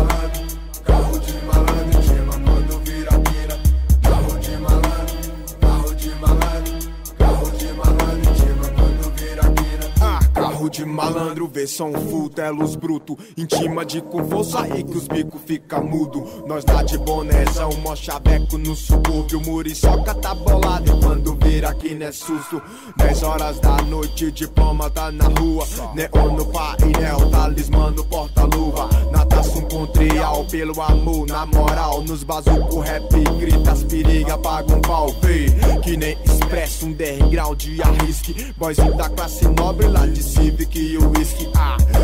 malandro, carro de malandro, intima quando vira quina. Carro de malandro, carro de malandro, carro de malandro, intima quando vira quina. Carro de malandro, vê som full, é luz bruto. Intima de com força aí que os bicos fica mudo. Nós lá de bonézão, mó chaveco no subúrbio. Muriçoca tá bolado e quando vira aqui não é susto. 10 horas da noite, diploma tá na rua. Neon no painel, talismã no porta-luva. Natação com trial, pelo amor, na moral. Nos bazuco rap, grita as periga, paga um pau, vê. Que nem expresso, um grau de arrisque. Boyzinho da classe nobre lá de Civic e o whisky.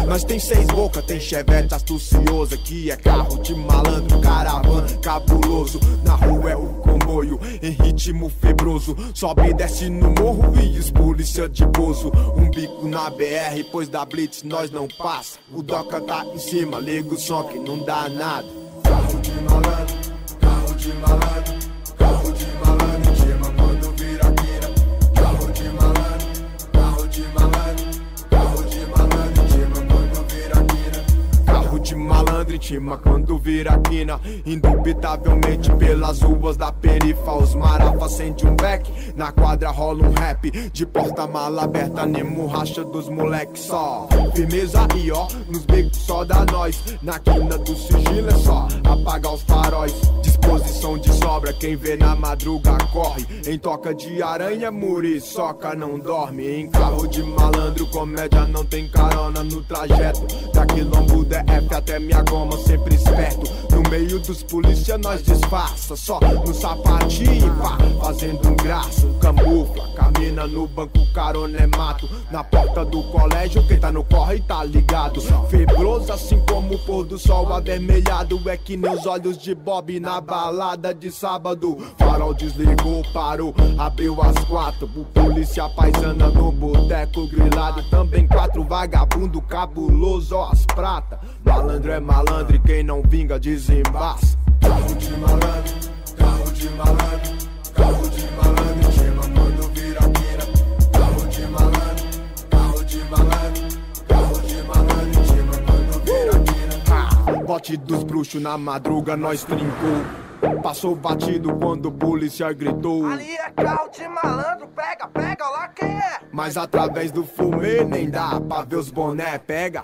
Nós tem 6 boca, tem chevette astuciosa. Que é carro de malandro, caravana cabuloso. Na rua é o comboio, em ritmo febroso. Sobe e desce no morro e os polícia de bozo. Um bico na BR, pois da blitz nós não passa. O Doca tá em cima, liga o som que não dá nada. Carro de malandro, carro de malandro, carro de malandro, intima quando vira quina. Carro de malandro, carro de malandro, carro de malandro, intima quando vira quina. Carro de malandro, intima quando vira quina. Indubitavelmente pelas ruas da perifa. Os marafa acende um beck, na quadra rola um rap. De porta-mala aberta, Nemo racha dos moleque só. Firmeza aí ó, nos becos só da nós. Na quina do sigilo é só apagar os faróis. Disposição de sobra, quem vê na madruga corre. Em toca de aranha, muriçoca não dorme. Em carro de malandro, comédia não tem carona no trajeto. Da quilombo DF até minha goma, sempre esperto. No meio dos polícia nós disfarça, só no sapatinho, pá, fazendo um graça. Camufla, camina no banco, carona é mato. Na porta do colégio, quem tá no corre tá ligado. Febroso assim como o pôr do sol avermelhado. É que nem os olhos de Bob na balada de sábado. Farol desligou, parou, abriu às 4. O polícia paisana no boteco grilado. Também 4 vagabundo cabuloso, ó as prata. Malandro é malandro e quem não vinga desembaça. Carro de malandro, carro de malandro, carro de malandro, intima quando vira quina. Carro de malandro, carro de malandro, carro de malandro, intima quando vira quina. Bote dos bruxos na madruga nós trincou. Passou batido quando o polícia gritou. Ali é carro de malandro, pega, pega, lá quem é? Mas através do fumê nem dá pra ver os boné. Pega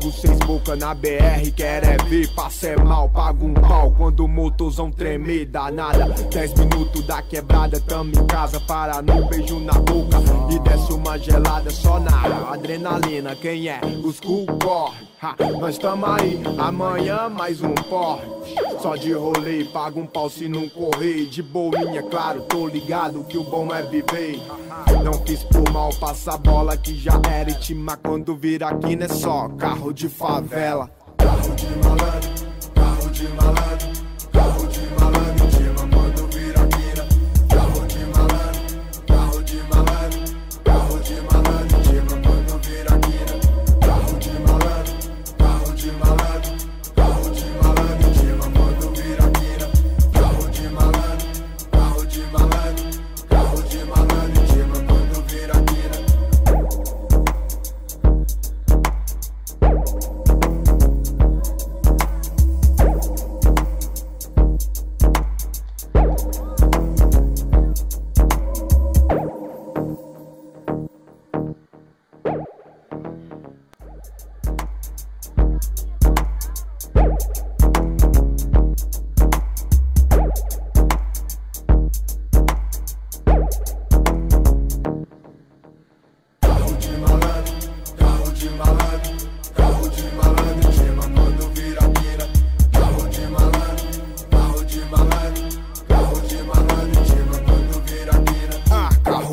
os 6 boca na BR, quer é ver, passa é mal, paga um pau. Quando o motorzão tremer, dá nada. 10 minutos da quebrada, tamo em casa, para no beijo na boca. E desce uma gelada só na adrenalina, quem é? Os cu corre. Nós tamo aí, amanhã mais um porre. Só de rolê, paga um pau se não correr. De boinha, claro, tô ligado que o bom é viver. Não fiz por mal, passa a bola que já era. Intima quando vira aqui não é só carro de favela. Carro de malandro, carro de malandro, carro de malandro, intima quando vira quina. Carro de malandro, carro de malandro, carro de malandro, intima quando vira quina. Carro de malandro, carro de malandro, carro de malandro, intima quando vira quina. Carro de malandro, carro de malandro, carro de malandro, intima quando vira quina.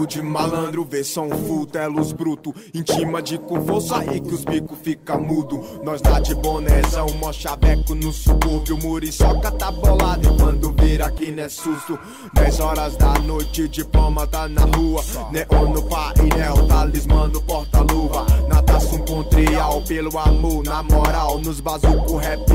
De malandro, vê som full, é luz bruto. Intima de com força aí que os bicos fica mudo. Nós lá de bonézão, mó chaveco no subúrbio. Muriçoca tá bolado e quando vira aqui não é susto. 10 horas da noite, diploma tá na rua. Neon no painel, talismã no porta-luva. Natação com trial, pelo amor, na moral. Nos bazuco rap